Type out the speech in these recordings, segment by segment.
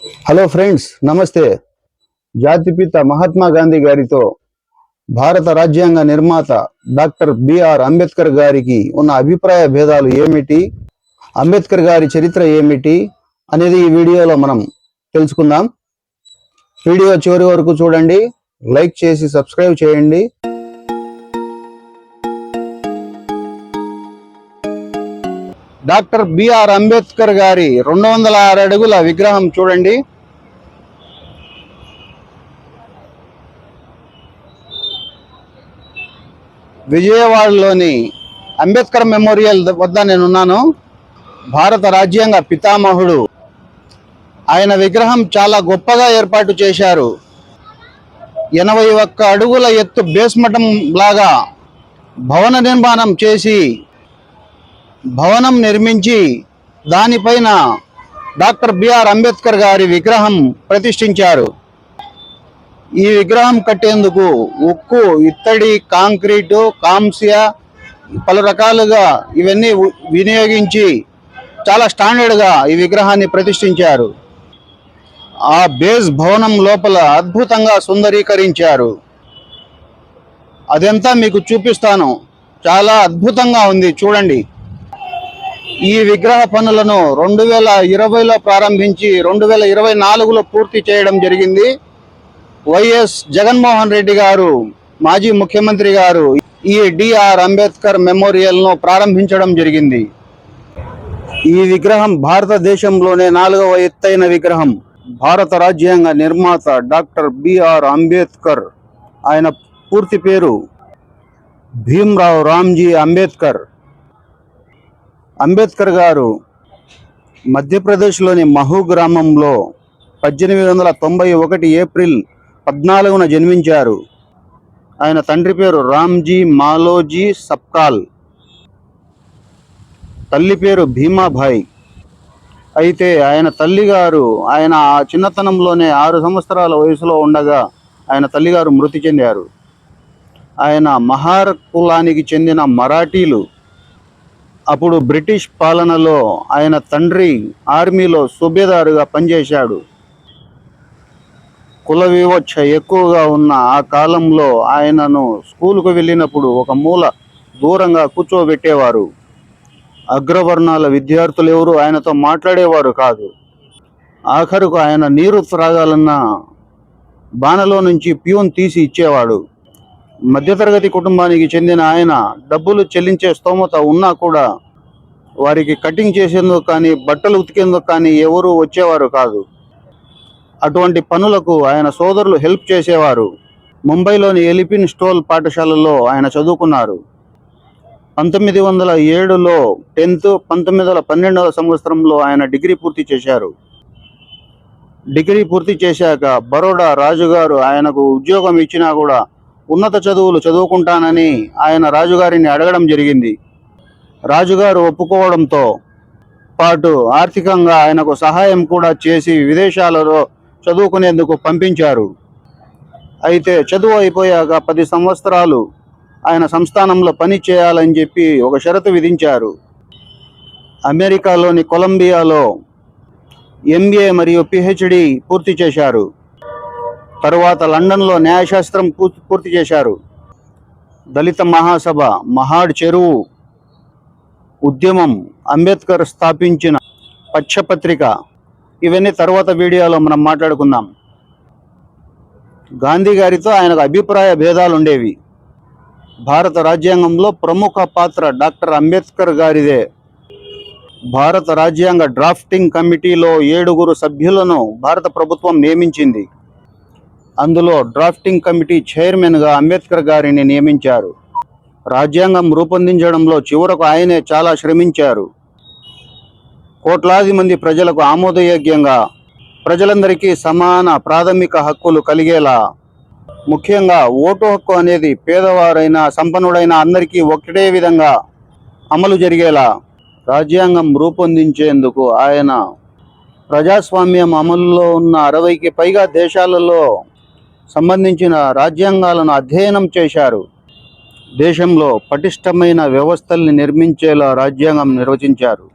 Hello friends, నమస్తే. జాతిపిత మహాత్మా గాంధీ గారితో భారత రాజ్యాంగ నిర్మాత డాక్టర్ బిఆర్ అంబేద్కర్ గారికి ఉన్న అభిప్రాయ భేదాలు ఏమిటి, అంబేద్కర్ గారి చరిత్ర ఏమిటి అనేది ఈ వీడియోలో మనం తెలుసుకుందాం. వీడియో చివరి వరకు చూడండి, లైక్ చేసి సబ్స్క్రైబ్ చేయండి. డాక్టర్ బిఆర్ అంబేద్కర్ గారి 206 అడుగుల విగ్రహం చూడండి. విజయవాడలోని అంబేద్కర్ మెమోరియల్ వద్ద నేనున్నాను. భారత రాజ్యాంగ పితామహుడు, ఆయన విగ్రహం చాలా గొప్పగా ఏర్పాటు చేశారు. 81 అడుగుల ఎత్తు బేస్మఠం లాగా భవన నిర్మాణం చేసి భవనం నిర్మించి దానిపైన డాక్టర్ బిఆర్ అంబేద్కర్ గారి విగ్రహం ప్రతిష్ఠించారు. ఈ విగ్రహం కట్టేందుకు ఉక్కు, ఇత్తడి, కాంక్రీటు, కాంస్య పలు రకాలుగా ఇవన్నీ వినియోగించి చాలా స్టాండర్డ్గా ఈ విగ్రహాన్ని ప్రతిష్ఠించారు. ఆ బేస్ భవనం లోపల అద్భుతంగా సుందరీకరించారు. అదంతా మీకు చూపిస్తాను. చాలా అద్భుతంగా ఉంది, చూడండి. ఈ విగ్రహ పనులను 2020లో ప్రారంభించి 2024లో పూర్తి చేయడం జరిగింది. వైఎస్ జగన్మోహన్ రెడ్డి గారు, మాజీ ముఖ్యమంత్రి గారు ఈ డిఆర్ అంబేద్కర్ మెమోరియల్ను ప్రారంభించడం జరిగింది. ఈ విగ్రహం భారతదేశంలోనే 4వ ఎత్తైన విగ్రహం. భారత రాజ్యాంగ నిర్మాత డాక్టర్ బిఆర్ అంబేద్కర్, ఆయన పూర్తి పేరు భీమ్రావ్ రామ్జీ అంబేద్కర్. అంబేద్కర్ గారు మధ్యప్రదేశ్లోని మహూ గ్రామంలో 1891 ఏప్రిల్ 14న జన్మించారు. ఆయన తండ్రి పేరు రామ్జీ మాలోజీ సప్కాల్, తల్లి పేరు భీమాభాయ్. అయితే ఆయన తల్లిగారు ఆయన చిన్నతనంలోనే 6 సంవత్సరాల వయసులో ఉండగా ఆయన తల్లిగారు మృతి చెందారు. ఆయన మహార్ కులానికి చెందిన మరాఠీలు. అప్పుడు బ్రిటిష్ పాలనలో ఆయన తండ్రి ఆర్మీలో సుబేదారుగా పనిచేశాడు. కుల వివక్ష ఎక్కువగా ఉన్న ఆ కాలంలో ఆయనను స్కూలుకు వెళ్ళినప్పుడు ఒక మూల దూరంగా కూర్చోబెట్టేవారు. అగ్రవర్ణాల విద్యార్థులు ఎవరు ఆయనతో మాట్లాడేవారు కాదు. ఆఖరుకు ఆయన నీరు త్రాగాలన్న బాణలో నుంచి ప్యూన్ తీసి ఇచ్చేవాడు. మధ్యతరగతి కుటుంబానికి చెందిన ఆయన డబ్బులు చెల్లించే స్తోమత ఉన్నా కూడా వారికి కటింగ్ చేసేందుకు కానీ బట్టలు ఉతికేందుకు కానీ ఎవరూ వచ్చేవారు కాదు. అటువంటి పనులకు ఆయన సోదరులు హెల్ప్ చేసేవారు. ముంబైలోని ఎలిపిన్ స్టోల్ పాఠశాలలో ఆయన చదువుకున్నారు. 1907లో 10th, 1912వ సంవత్సరంలో ఆయన డిగ్రీ పూర్తి చేశారు. డిగ్రీ పూర్తి చేశాక బరోడా రాజుగారు ఆయనకు ఉద్యోగం ఇచ్చినా కూడా ఉన్నత చదువులు చదువుకుంటానని ఆయన రాజుగారిని అడగడం జరిగింది. రాజుగారు ఒప్పుకోవడంతో పాటు ఆర్థికంగా ఆయనకు సహాయం కూడా చేసి విదేశాలలో చదువుకునేందుకు పంపించారు. అయితే చదువు అయిపోయాక 10 సంవత్సరాలు ఆయన సంస్థానంలో పని చేయాలని చెప్పి ఒక షరతు విధించారు. అమెరికాలోని కొలంబియాలో MA మరియు PhD పూర్తి చేశారు. తరువాత లండన్లో న్యాయశాస్త్రం పూర్తి చేశారు. దళిత మహాసభ, మహాడ్ చెరువు ఉద్యమం, అంబేద్కర్ స్థాపించిన పక్షపత్రిక, ఇవన్నీ తర్వాత వీడియోలో మనం మాట్లాడుకుందాం. గాంధీ గారితో ఆయనకు అభిప్రాయ భేదాలు ఉండేవి. భారత రాజ్యాంగంలో ప్రముఖ పాత్ర డాక్టర్ అంబేద్కర్ గారిదే. భారత రాజ్యాంగ డ్రాఫ్టింగ్ కమిటీలో 7 సభ్యులను భారత ప్రభుత్వం నియమించింది. అందులో డ్రాఫ్టింగ్ కమిటీ చైర్మన్గా అంబేద్కర్ గారిని నియమించారు. రాజ్యాంగం రూపొందించడంలో చివరకు ఆయనే చాలా శ్రమించారు. కోట్లాది మంది ప్రజలకు ఆమోదయోగ్యంగా, ప్రజలందరికీ సమాన ప్రాథమిక హక్కులు కలిగేలా, ముఖ్యంగా ఓటు హక్కు అనేది పేదవారైనా సంపన్నుడైనా అందరికీ ఒకటే విధంగా అమలు జరిగేలా రాజ్యాంగం రూపొందించేందుకు ఆయన ప్రజాస్వామ్యం అమలులో ఉన్న 60కి పైగా దేశాలలో సంబంధించిన రాజ్యాంగాలను అధ్యయనం చేశారు. దేశంలో పటిష్టమైన వ్యవస్థల్ని నిర్మించేలా రాజ్యాంగం నిర్వచించారు.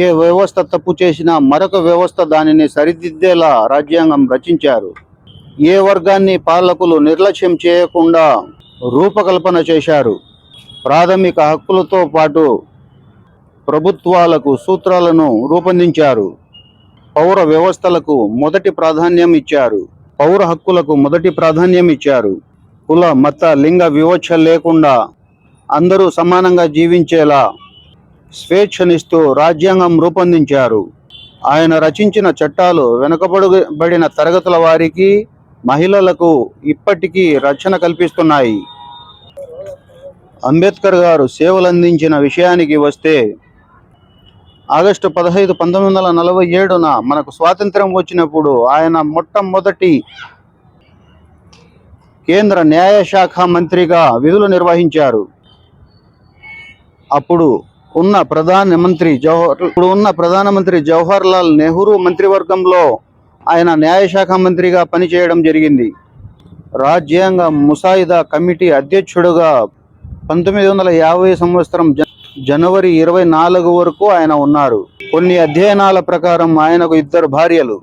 ఏ వ్యవస్థ తప్పు చేసినా మరొక వ్యవస్థ దానిని సరిదిద్దేలా రాజ్యాంగం రచించారు. ఏ వర్గాన్ని పాలకులు నిర్లక్ష్యం చేయకుండా రూపకల్పన చేశారు. ప్రాథమిక హక్కులతో పాటు ప్రభుత్వాలకు సూత్రాలను రూపొందించారు. పౌర వ్యవస్థలకు మొదటి ప్రాధాన్యం ఇచ్చారు. పౌర హక్కులకు మొదటి ప్రాధాన్యం ఇచ్చారు. కుల మత లింగ వివక్ష లేకుండా అందరూ సమానంగా జీవించేలా స్వేచ్ఛనిస్తూ రాజ్యాంగం రూపొందించారు. ఆయన రచించిన చట్టాలు వెనుకబడిన తరగతుల వారికి, మహిళలకు ఇప్పటికీ రక్షణ కల్పిస్తున్నాయి. అంబేద్కర్ గారు సేవలందించిన విషయానికి వస్తే, ఆగస్టు 15, 1947న మనకు స్వాతంత్ర్యం వచ్చినప్పుడు ఆయన మొట్టమొదటి కేంద్ర న్యాయశాఖ మంత్రిగా విధులు నిర్వహించారు. అప్పుడు ఉన్న ప్రధానమంత్రి జవహర్ లాల్ నెహ్రూ మంత్రివర్గంలో ఆయన న్యాయశాఖ మంత్రిగా పనిచేయడం జరిగింది. రాజ్యాంగ ముసాయిదా కమిటీ అధ్యక్షుడుగా 1950 సంవత్సరం జనవరి 24 వరకు ఆయన ఉన్నారు. కొన్ని అధ్యయనాల ప్రకారం ఆయనకు 2 భార్యలు.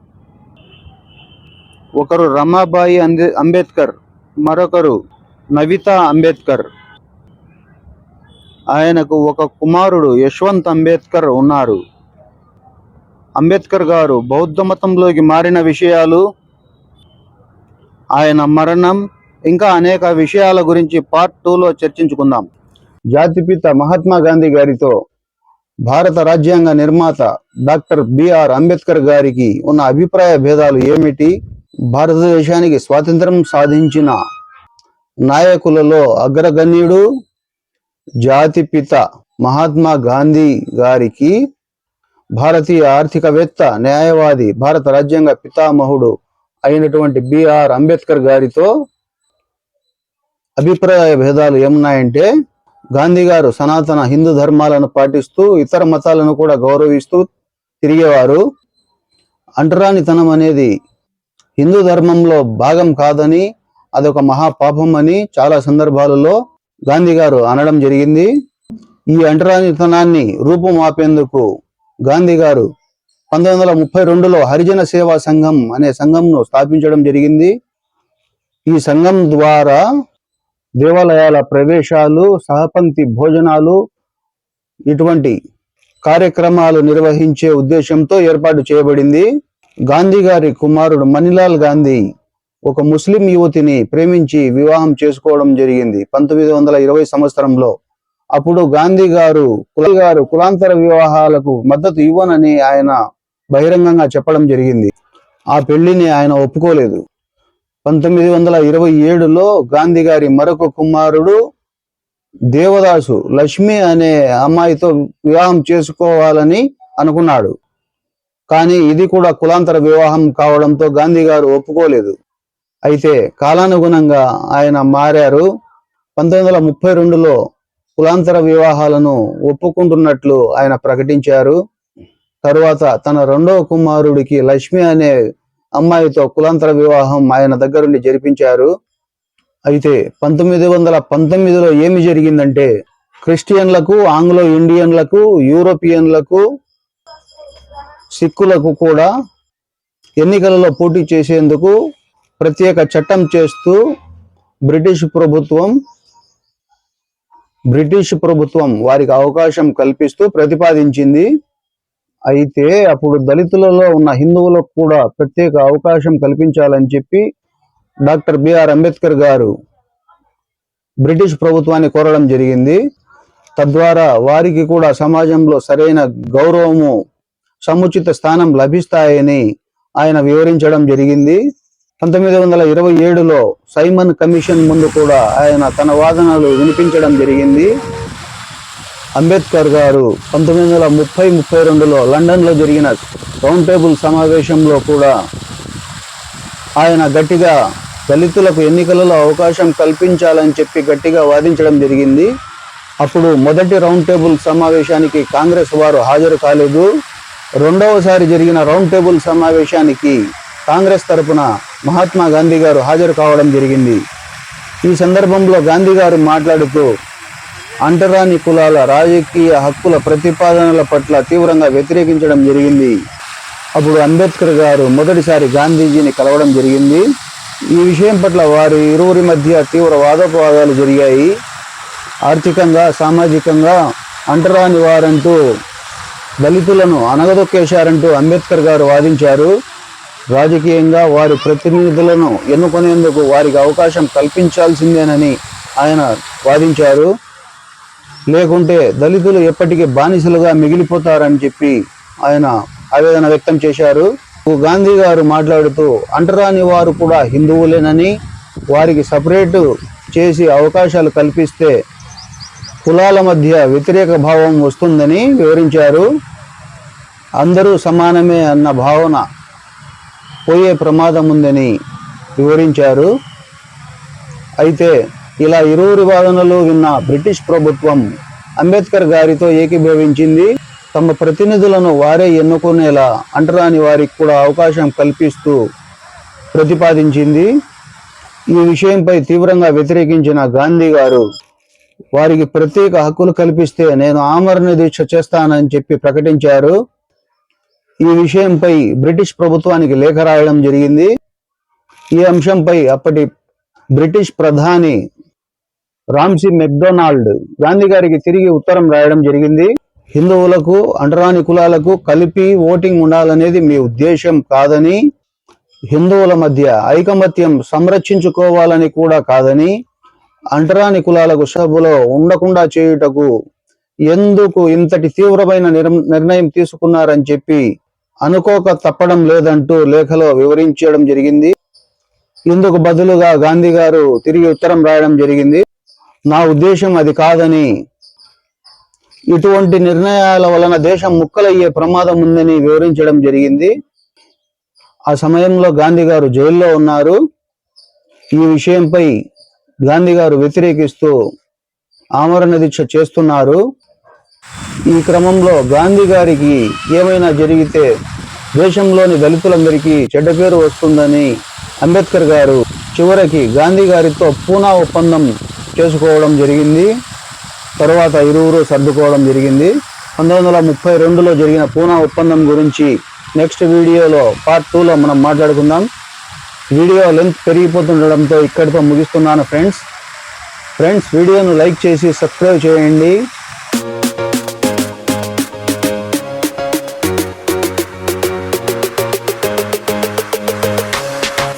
ఒకరు రమాబాయి అంబేద్కర్, మరొకరు నవితా అంబేద్కర్. ఆయనకు ఒక కుమారుడు యశ్వంత్ అంబేద్కర్ ఉన్నారు. అంబేద్కర్ గారు బౌద్ధ మతంలోకి మారిన విషయాలు, ఆయన మరణం, ఇంకా అనేక విషయాల గురించి పార్ట్ 2లో చర్చించుకుందాం. జాతిపిత మహాత్మా గాంధీ గారితో భారత రాజ్యాంగ నిర్మాత డాక్టర్ బిఆర్ అంబేద్కర్ గారికి ఉన్న అభిప్రాయ భేదాలు ఏమిటి? భారతదేశానికి స్వాతంత్రం సాధించిన నాయకులలో అగ్రగణ్యుడు జాతిపిత మహాత్మా గాంధీ గారికి భారతీయ ఆర్థికవేత్త, న్యాయవాది, భారత రాజ్యాంగ పితామహుడు అయినటువంటి బిఆర్ అంబేద్కర్ గారితో అభిప్రాయ భేదాలు ఏమున్నాయంటే, గాంధీ గారు సనాతన హిందూ ధర్మాలను పాటిస్తూ ఇతర మతాలను కూడా గౌరవిస్తూ తిరిగేవారు. అంటరానితనం అనేది హిందూ ధర్మంలో భాగం కాదని, అదొక మహాపాపం అని చాలా సందర్భాలలో గాంధీ గారు అనడం జరిగింది. ఈ అంటరానితనాన్ని రూపుమాపేందుకు గాంధీ గారు 1932లో హరిజన సేవా సంఘం అనే సంఘంను స్థాపించడం జరిగింది. ఈ సంఘం ద్వారా దేవాలయాల ప్రవేశాలు, సహపంక్తి భోజనాలు, ఇటువంటి కార్యక్రమాలు నిర్వహించే ఉద్దేశంతో ఏర్పాటు చేయబడింది. గాంధీ గారి కుమారుడు మణిలాల్ గాంధీ ఒక ముస్లిం యువతిని ప్రేమించి వివాహం చేసుకోవడం జరిగింది 1920 సంవత్సరంలో. అప్పుడు గాంధీ గారు కులాంతర వివాహాలకు మద్దతు ఇవ్వనని ఆయన బహిరంగంగా చెప్పడం జరిగింది. ఆ పెళ్లిని ఆయన ఒప్పుకోలేదు. 1927లో గాంధీ గారి మరొక కుమారుడు దేవదాసు లక్ష్మి అనే అమ్మాయితో వివాహం చేసుకోవాలని అనుకున్నాడు. కానీ ఇది కూడా కులాంతర వివాహం కావడంతో గాంధీ గారు ఒప్పుకోలేదు. అయితే కాలానుగుణంగా ఆయన మారారు. 1932లో కులాంతర వివాహాలను ఒప్పుకుంటున్నట్లు ఆయన ప్రకటించారు. తరువాత తన రెండవ కుమారుడికి లక్ష్మి అనే అమ్మాయితో కులాంతర వివాహం ఆయన దగ్గరుండి జరిపించారు. అయితే 1919లో ఏమి జరిగిందంటే, క్రిస్టియన్లకు, ఆంగ్లో ఇండియన్లకు, యూరోపియన్లకు, సిక్కులకు కూడా ఎన్నికలలో పోటీ చేసేందుకు ప్రత్యేక చట్టం చేస్తూ బ్రిటిష్ ప్రభుత్వం వారికి అవకాశం కల్పిస్తూ ప్రతిపాదించింది. అయితే అప్పుడు దళితులలో ఉన్న హిందువులకు కూడా ప్రత్యేక అవకాశం కల్పించాలని చెప్పి డాక్టర్ బిఆర్ అంబేద్కర్ గారు బ్రిటిష్ ప్రభుత్వాన్ని కోరడం జరిగింది. తద్వారా వారికి కూడా సమాజంలో సరైన గౌరవము, సముచిత స్థానం లభిస్తాయని ఆయన వివరించడం జరిగింది. 1927లో సైమన్ కమిషన్ ముందు కూడా ఆయన తన వాదనలు వినిపించడం జరిగింది. అంబేద్కర్ గారు 1930-32లో లండన్లో జరిగిన రౌండ్ టేబుల్ సమావేశంలో కూడా ఆయన గట్టిగా దళితులకు ఎన్నికలలో అవకాశం కల్పించాలని చెప్పి గట్టిగా వాదించడం జరిగింది. అప్పుడు మొదటి రౌండ్ టేబుల్ సమావేశానికి కాంగ్రెస్ వారు హాజరు కాలేదు. రెండవసారి జరిగిన రౌండ్ టేబుల్ సమావేశానికి కాంగ్రెస్ తరపున మహాత్మా గాంధీ గారు హాజరు కావడం జరిగింది. ఈ సందర్భంలో గాంధీ గారు మాట్లాడుతూ, అంటరాని కులాల రాజకీయ హక్కుల ప్రతిపాదనల పట్ల తీవ్రంగా వ్యతిరేకించడం జరిగింది. అప్పుడు అంబేద్కర్ గారు మొదటిసారి గాంధీజీని కలవడం జరిగింది. ఈ విషయం పట్ల వారి ఇరువురి మధ్య తీవ్ర వాదోపవాదాలు జరిగాయి. ఆర్థికంగా, సామాజికంగా అంటరాని వారంటూ దళితులను అణగదొక్కేశారంటూ అంబేద్కర్ గారు వాదించారు. రాజకీయంగా వారి ప్రతినిధులను ఎన్నుకునేందుకు వారికి అవకాశం కల్పించాల్సిందేనని ఆయన వాదించారు. లేకుంటే దళితులు ఎప్పటికీ బానిసలుగా మిగిలిపోతారని చెప్పి ఆయన ఆవేదన వ్యక్తం చేశారు. గాంధీ గారు మాట్లాడుతూ అంటరాని వారు కూడా హిందువులేనని, వారికి సపరేటు చేసి అవకాశాలు కల్పిస్తే కులాల మధ్య వ్యతిరేక భావం వస్తుందని వివరించారు. అందరూ సమానమే అన్న భావన పోయే ప్రమాదం ఉందని వివరించారు. అయితే ఇలా ఇరువురి వాదనలు విన్న బ్రిటిష్ ప్రభుత్వం అంబేద్కర్ గారితో ఏకీభవించింది. తమ ప్రతినిధులను వారే ఎన్నుకునేలా అంటరాని వారికి కూడా అవకాశం కల్పిస్తూ ప్రతిపాదించింది. ఈ విషయంపై తీవ్రంగా వ్యతిరేకించిన గాంధీ గారు వారికి ప్రత్యేక హక్కులు కల్పిస్తే నేను ఆమరణ దీక్ష చేస్తానని చెప్పి ప్రకటించారు. ఈ విషయంపై బ్రిటిష్ ప్రభుత్వానికి లేఖ రాయడం జరిగింది. ఈ అంశంపై అప్పటి బ్రిటిష్ ప్రధాని రామ్సీ మెక్డొనాల్డ్ గాంధీ గారికి తిరిగి ఉత్తరం రాయడం జరిగింది. హిందువులకు, అంటరాని కులాలకు కలిపి ఓటింగ్ ఉండాలనేది మీ ఉద్దేశం కాదని, హిందువుల మధ్య ఐకమత్యం సంరక్షించుకోవాలని కూడా కాదని, అంటరాని కులాలకు సభలో ఉండకుండా చేయుటకు ఎందుకు ఇంతటి తీవ్రమైన నిర్ణయం తీసుకున్నారని చెప్పి అనుకోక తప్పడం లేదంటూ లేఖలో వివరించడం జరిగింది. ఇందుకు బదులుగా గాంధీ గారు తిరిగి ఉత్తరం రాయడం జరిగింది. నా ఉద్దేశం అది కాదని, ఇటువంటి నిర్ణయాల వలన దేశం ముక్కలయ్యే ప్రమాదం ఉందని వివరించడం జరిగింది. ఆ సమయంలో గాంధీ గారు జైల్లో ఉన్నారు. ఈ విషయంపై గాంధీ గారు వ్యతిరేకిస్తూ ఆమరణ దీక్ష చేస్తున్నారు. ఈ క్రమంలో గాంధీ గారికి ఏమైనా జరిగితే దేశంలోని దళితులందరికీ చెడ్డ పేరు వస్తుందని అంబేద్కర్ గారు చివరికి గాంధీ గారితో పూనా ఒప్పందం చేసుకోవడం జరిగింది. తర్వాత ఇరువురు సర్దుకోవడం జరిగింది. 1932లో జరిగిన పూనా ఒప్పందం గురించి నెక్స్ట్ వీడియోలో పార్ట్ 2లో మనం మాట్లాడుకుందాం. వీడియో లెంత్ పెరిగిపోతుండడంతో ఇక్కడితో ముగిస్తున్నాను ఫ్రెండ్స్. వీడియోను లైక్ చేసి సబ్స్క్రైబ్ చేయండి.